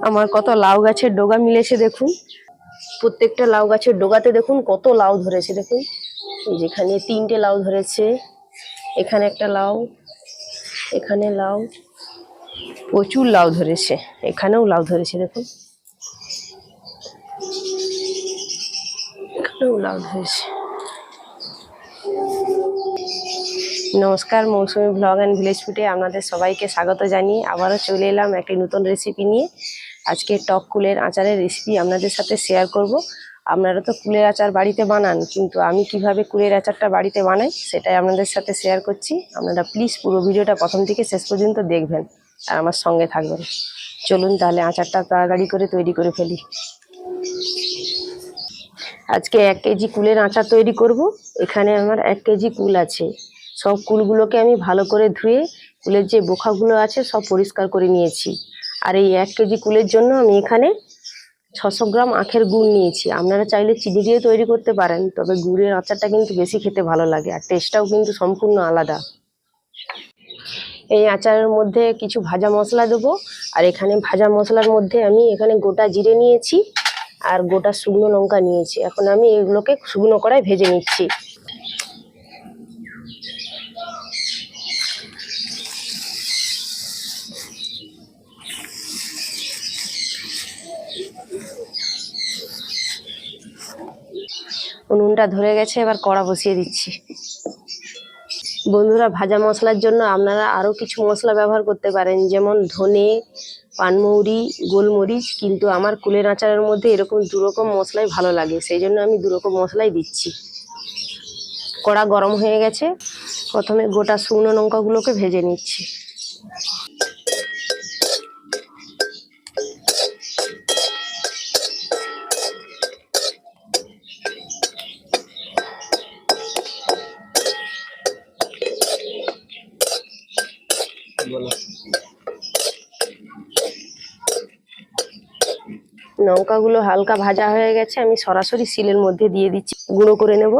আমার কত লাউ গাছের ডগা মিলেছে দেখুন। প্রত্যেকটা লাউ গাছের ডগাতে দেখুন কত লাউ ধরেছে। দেখুন যেখানে 3টে লাউ ধরেছে, এখানে একটা লাউ, এখানে লাউ, প্রচুর লাউ ধরেছে, এখানেও লাউ ধরেছে। দেখুন এখানেও লাউ ধরেছে। নমস্কার, মৌসুমী ব্লগ অ্যান্ড ভিলেজ ফুডে আপনাদের সবাইকে স্বাগত জানিয়ে আবারও চলে এলাম একটি নতুন রেসিপি নিয়ে। আজকে টক কুলের আচারের রেসিপি আপনাদের সাথে শেয়ার করব। আপনারা তো কুলের আচার বাড়িতে বানান, কিন্তু আমি কিভাবে কুলের আচারটা বাড়িতে বানাই সেটাই আপনাদের সাথে শেয়ার করছি। আপনারা প্লিজ পুরো ভিডিওটা প্রথম থেকে শেষ পর্যন্ত দেখবেন আর আমার সঙ্গে থাকবেন। চলুন তাহলে আচারটা তাড়াতাড়ি করে তৈরি করে ফেলি। আজকে 1 কেজি কুলের আচার তৈরি করব। এখানে আমার 1 কেজি কুল আছে। সব কুলগুলোকে আমি ভালো করে ধুয়ে কুলের যে বোখাগুলো আছে সব পরিষ্কার করে নিয়েছি। আর এই 1 কেজি কুলের জন্য আমি এখানে 600 গ্রাম আখের গুড় নিয়েছি। আপনারা চাইলে চিনি দিয়ে তৈরি করতে পারেন, তবে গুড়ের আচারটা কিন্তু বেশি খেতে ভালো লাগে আর টেস্টটাও কিন্তু সম্পূর্ণ আলাদা। এই আচারের মধ্যে কিছু ভাজা মশলা দেবো। আর এখানে ভাজা মশলার মধ্যে আমি এখানে গোটা জিরে নিয়েছি আর গোটা শুকনো লঙ্কা নিয়েছি। এখন আমি এগুলোকে শুকনো কড়ায় ভেজে নিচ্ছি। উনুনটা ধরে গেছে, এবার কড়া বসিয়ে দিচ্ছি। বন্ধুরা, ভাজা মশলার জন্য আপনারা আরও কিছু মশলা ব্যবহার করতে পারেন, যেমন ধনে, পানমৌরি, গোলমরিচ, কিন্তু আমার কুলের আচারের মধ্যে এরকম 2 রকম মশলাই ভালো লাগে, সেই জন্য আমি 2 রকম মশলাই দিচ্ছি। কড়া গরম হয়ে গেছে, প্রথমে গোটা শুকনো লঙ্কাগুলোকে ভেজে নিচ্ছি। লঙ্কাগুলো হালকা ভাজা হয়ে গেছে, আমি সরাসরি শিলের মধ্যে দিয়ে দিচ্ছি, গুঁড়ো করে নেব।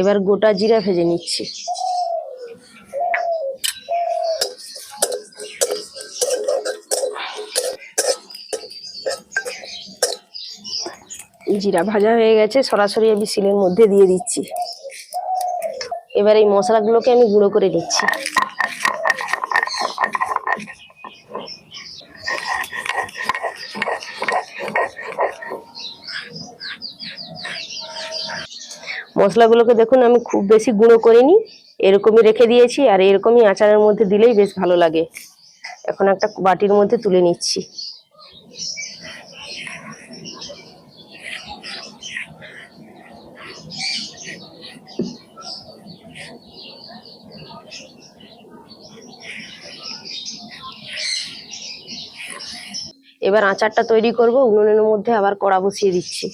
এবার গোটা জিরা ভেজে নিচ্ছি। জিরা ভাজা হয়ে গেছে, সরাসরি আমি শিলের মধ্যে দিয়ে দিচ্ছি। এবার এই মশলাগুলোকে আমি গুঁড়ো করে নিচ্ছি। মশলাগুলোকে দেখুন আমি খুব বেশি গুঁড়ো করিনি, এরকমই রেখে দিয়েছি। আর এরকমই আচারের মধ্যে দিলেই বেশ ভালো লাগে। এখন একটা বাটির মধ্যে তুলে নিচ্ছি। এবার আচারটা তৈরি করব। উনুনের মধ্যে আবার কড়া বসিয়ে দিচ্ছি।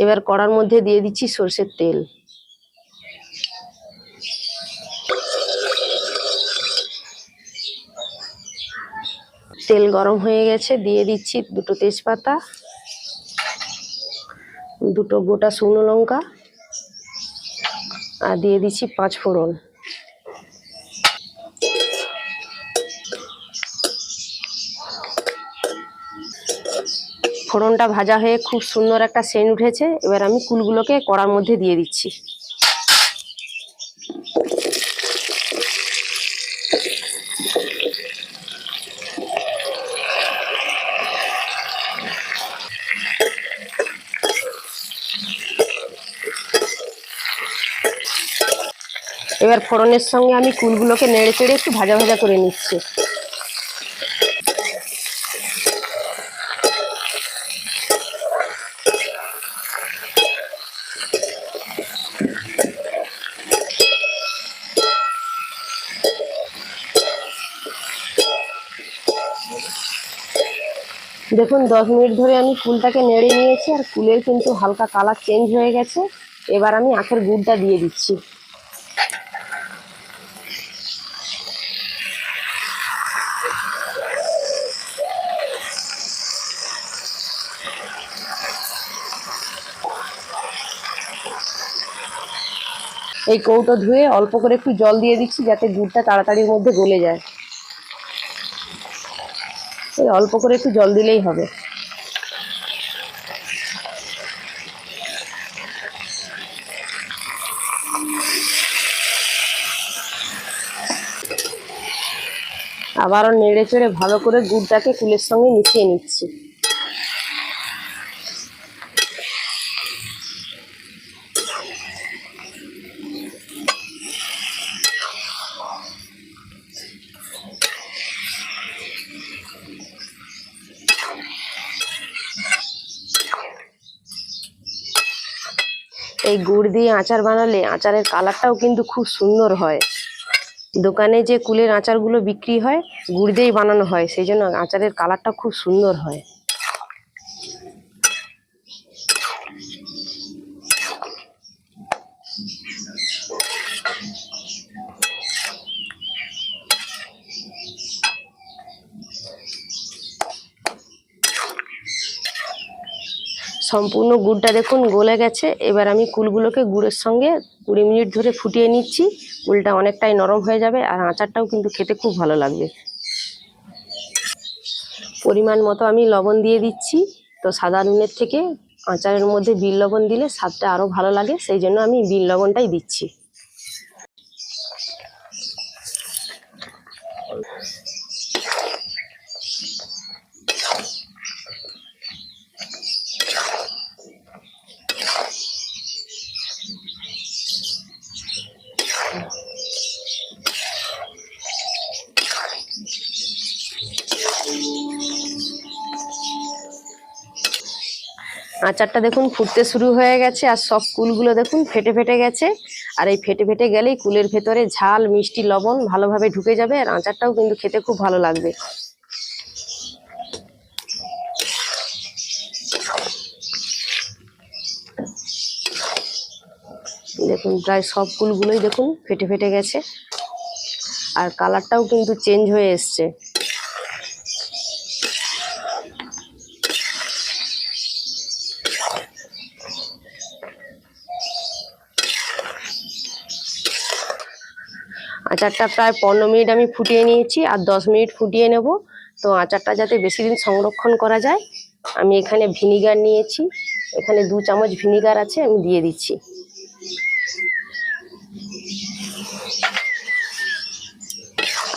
এবার কড়ার মধ্যে দিয়ে দিচ্ছি সরষের তেল। তেল গরম হয়ে গেছে, দিয়ে দিচ্ছি 2টো তেজপাতা, 2টো গোটা শুকনো লঙ্কা, আর দিয়ে দিচ্ছি 5 ফোড়ন। ফোড়নটা ভাজা হয়ে খুব সুন্দর একটা সেন্ট উঠেছে। এবার আমি কুলগুলোকে কড়ার মধ্যে দিয়ে দিচ্ছি। এবার ফোড়নের সঙ্গে আমি কুলগুলোকে নেড়ে চেড়ে একটু ভাজা ভাজা করে নিচ্ছি। দেখুন 10 মিনিট ধরে আমি কুলটাকে নেড়ে নিয়েছি, আর কুলের কিন্তু হালকা কালার চেঞ্জ হয়ে গেছে। এবার আমি আখের গুড়টা দিয়ে দিচ্ছি। এই কৌটো ধুয়ে অল্প করে একটু জল দিয়ে দিচ্ছি যাতে গুড়টা তাড়াতাড়ির মধ্যে গলে যায়। এই অল্প করে একটু জল দিলেই হবে। আবারও নেড়ে চেড়ে ভালো করে গুড়টাকে কুলের সঙ্গে মিশিয়ে নিচ্ছি। এই গুড় দিয়ে আচার বানালে আচারের কালারটাও কিন্তু খুব সুন্দর হয়। দোকানে যে কুলের আচারগুলো বিক্রি হয় গুড় দিয়েই বানানো হয়, সেই জন্য আচারের কালারটা খুব সুন্দর হয়। সম্পূর্ণ গুড়টা দেখুন গলে গেছে। এবার আমি কুলগুলোকে গুড়ের সঙ্গে 20 মিনিট ধরে ফুটিয়ে নিচ্ছি। কুলটা অনেকটাই নরম হয়ে যাবে আর আচারটাও কিন্তু খেতে খুব ভালো লাগবে। পরিমাণ মতো আমি লবণ দিয়ে দিচ্ছি। তো সাদা নুনের থেকে আচারের মধ্যে বিট লবণ দিলে স্বাদটা আরও ভালো লাগে, সেই জন্য আমি বিট লবণটাই দিচ্ছি। আচারটা দেখুন ফুটতে শুরু হয়ে গেছে আর সব কুলগুলো দেখুন ফেটে ফেটে গেছে। আর এই ফেটে ফেটে গেলেই কুলের ভেতরে ঝাল মিষ্টি লবণ ভালোভাবে ঢুকে যাবে আর আচারটাও কিন্তু খেতে খুব ভালো লাগবে। দেখুন প্রায় সব কুলগুলোই দেখুন ফেটে ফেটে গেছে আর কালারটাও কিন্তু চেঞ্জ হয়ে এসছে। আচারটা প্রায় 15 মিনিট আমি ফুটিয়ে নিয়েছি আর 10 মিনিট ফুটিয়ে নেব। তো আচারটা যাতে বেশি দিন সংরক্ষণ করা যায় আমি এখানে ভিনিগার নিয়েছি, এখানে 2 চামচ ভিনিগার আছে, আমি দিয়ে দিচ্ছি।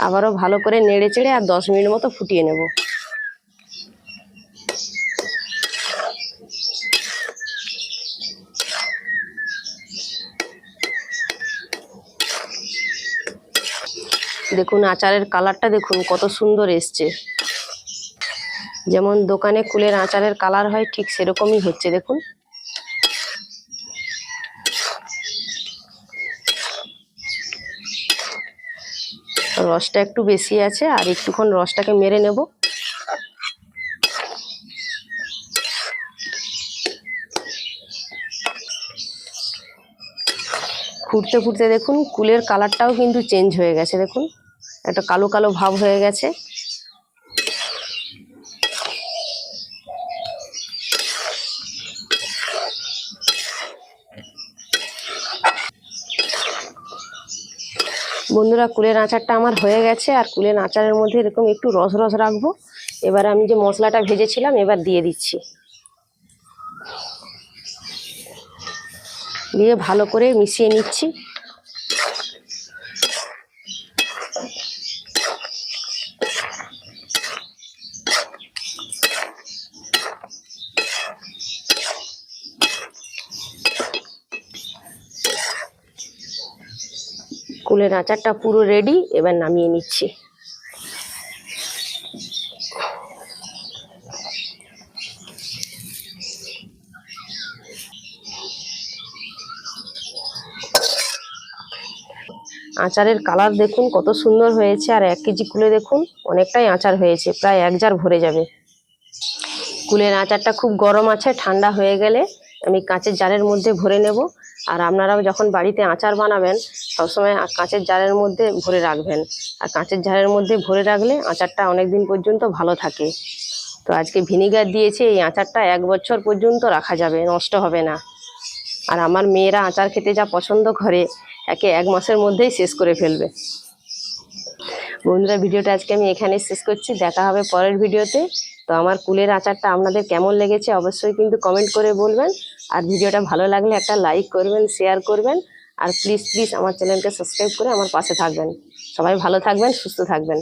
আবারও ভালো করে নেড়ে চেড়ে আর 10 মিনিট মতো ফুটিয়ে নেব। দেখুন আচারের কালারটা দেখুন কত সুন্দর এসছে। যেমন দোকানে কুলের আচারের কালার হয় ঠিক সেরকমই হচ্ছে দেখুন। রসটা একটু বেশি আছে আর একটুক্ষণ রসটাকে মেরে নেব। ফুটতে ফুটতে দেখুন কুলের কালারটাও কিন্তু চেঞ্জ হয়ে গেছে, দেখুন একটা কালো কালো ভাব হয়ে গেছে। বন্ধুরা কুলের আচারটা আমার হয়ে গেছে আর কুলের আচারের মধ্যে এরকম একটু রস রস রাখবো। এবার আমি যে মশলাটা ভেজেছিলাম এবার দিয়ে দিচ্ছি, দিয়ে ভালো করে মিশিয়ে নিচ্ছি। কুলের আচারটা পুরো রেডি, এবার নামিয়ে নিচ্ছি। আচারের কালার দেখুন কত সুন্দর হয়েছে আর 1 কেজি কুলে দেখুন অনেকটাই আচার হয়েছে, প্রায় 1 জার ভরে যাবে। কুলের আচারটা খুব গরম আছে, ঠান্ডা হয়ে গেলে আমি কাঁচের জারের মধ্যে ভরে নেব। আর আপনারাও যখন বাড়িতে আচার বানাবেন সবসময় কাঁচের জারের মধ্যে ভরে রাখবেন। আর কাঁচের জারের মধ্যে ভরে রাখলে আচারটা অনেক দিন পর্যন্ত ভালো থাকে। তো আজকে ভিনিগার দিয়েছে, এই আচারটা 1 বছর পর্যন্ত রাখা যাবে, নষ্ট হবে না। আর আমার মেয়েরা আচার খেতে যা পছন্দ করে একে 1 মাসের মধ্যেই শেষ করে ফেলবে। বন্ধুরা, ভিডিওটা আজকে আমি এখানে শেষ করছি, দেখা হবে পরের ভিডিওতে। তো আমার কুলের আচারটা আপনাদের কেমন লেগেছে অবশ্যই কিন্তু কমেন্ট করে বলবেন। আর ভিডিওটা ভালো লাগলে একটা লাইক করবেন, শেয়ার করবেন। আর প্লিজ প্লিজ আমার চ্যানেলকে সাবস্ক্রাইব করে আমার পাশে থাকবেন। সবাই ভালো থাকবেন, সুস্থ থাকবেন।